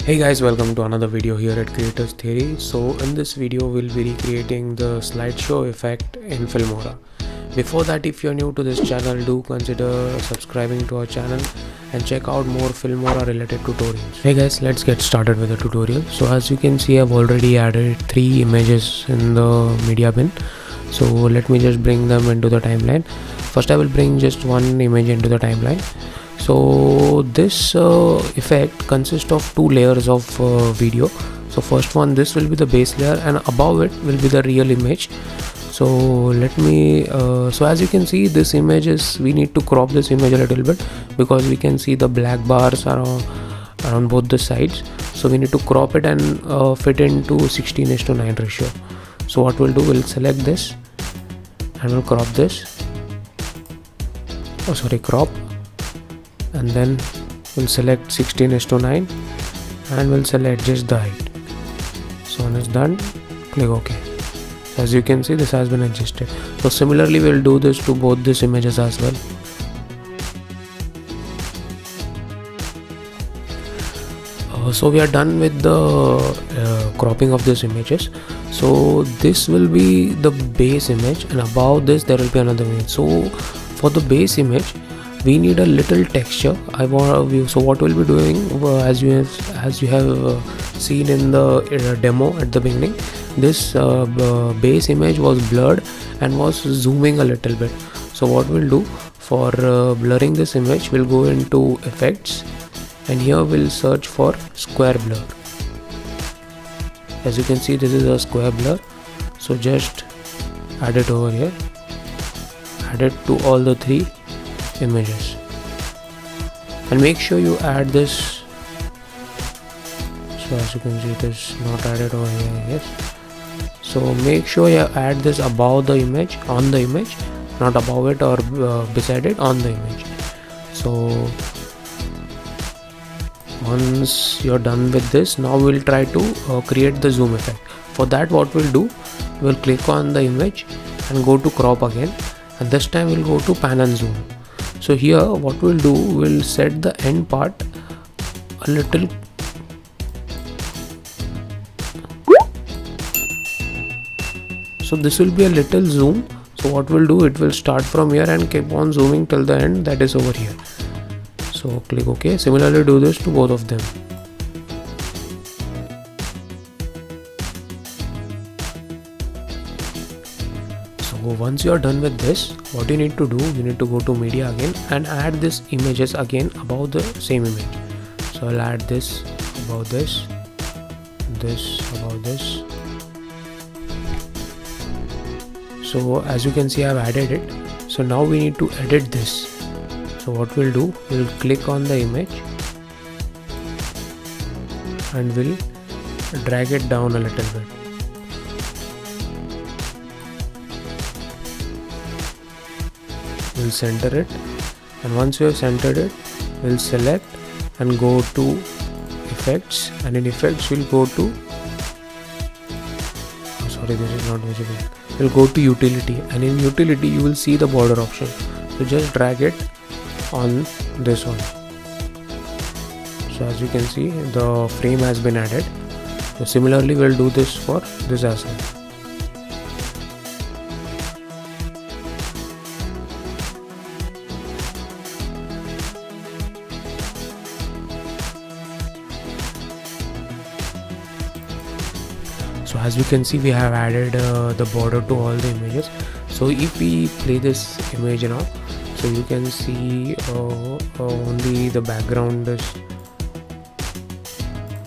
Hey guys, welcome to another video here at Creators Theory. So in this video we'll be recreating the slideshow effect in Filmora. Before that, if you're new to this channel, do consider subscribing to our channel and check out more Filmora related tutorials. Hey guys, let's get started with the tutorial. So as you can see, I've already added 3 images in the media bin. So let me just bring them into the timeline. First I will bring just one image into the timeline. So this effect consists of 2 layers of video. So first one, this will be the base layer, and above it will be the real image. So let me so as you can see, this image is, we need to crop this image a little bit because we can see the black bars around both the sides. So we need to crop it and fit into 16:9 ratio. So what we'll do, we'll select this and we'll crop this, crop, and then we'll select 16:9 and we'll select just the height. So when it's done, click OK. So as you can see, this has been adjusted. So similarly we'll do this to both these images as well. So we are done with the cropping of these images. So this will be the base image, and above this there will be another image. So for the base image we need a little texture. So what we'll be doing, as you have seen in the demo at the beginning, this base image was blurred and was zooming a little bit. So what we'll do for blurring this image, we'll go into effects, and here we'll search for square blur. As you can see, this is a square blur. So just add it over here, add it to all the 3 images, and make sure you add this. So as you can see, it is not added over here. Yes, so make sure you add this above the image, on the image, not above it or beside it, on the image. So once you're done with this, now we'll try to create the zoom effect. For that, what we'll do, we'll click on the image and go to crop again, and this time we'll go to pan and zoom. So here what we'll do, we'll set the end part a little. So this will be a little zoom. So what we'll do, it will start from here and keep on zooming till the end, that is over here. So click OK. Similarly do this to both of them. So once you are done with this, what you need to do, you need to go to media again and add these images again above the same image. So I'll add this above this, this above this. So as you can see, I've added it. So now we need to edit this. So what we'll do, we'll click on the image and we'll drag it down a little bit. We'll center it, and once we have centered it, we'll select and go to effects, and in effects we'll go to, this is not visible. We'll go to utility, and in utility you will see the border option. So just drag it on this one. So as you can see, the frame has been added. So similarly we'll do this for this as well. So as you can see, we have added the border to all the images. So if we play this image now, so you can see only the background is,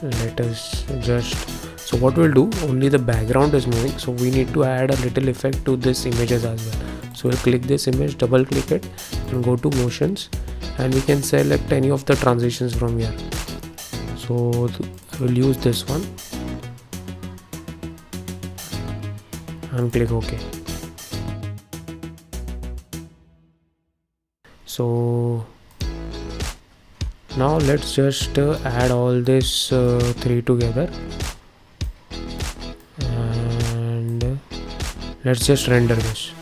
let us just, so what we'll do, only the background is moving, so we need to add a little effect to this images as well. So we'll click this image, double click it and go to motions, and we can select any of the transitions from here. So I will use this one and click OK. So now let's just add all this 3 together, and let's just render this.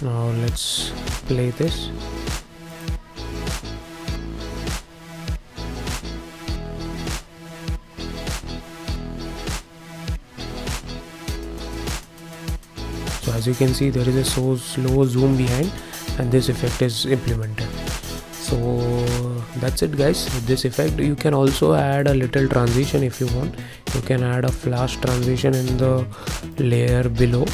Now let's play this. So as you can see, there is a so slow zoom behind, and this effect is implemented. So that's it guys. With this effect you can also add a little transition if you want. You can add a flash transition in the layer below.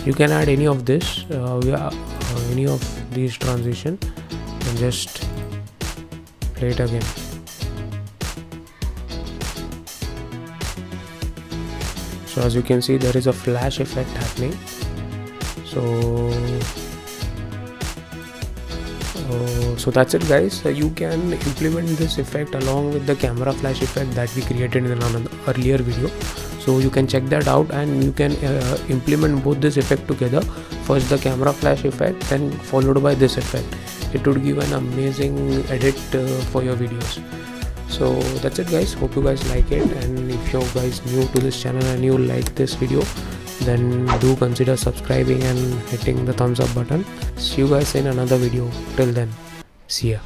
You can add any of this, any of these transition, and just play it again. So as you can see, there is a flash effect happening. So that's it guys. You can implement this effect along with the camera flash effect that we created in an earlier video. So you can check that out, and you can implement both this effect together. First the camera flash effect, then followed by this effect. It would give an amazing edit for your videos. So that's it guys. Hope you guys like it, and if you're guys new to this channel and you like this video, then do consider subscribing and hitting the thumbs up button. See you guys in another video. Till then, see ya.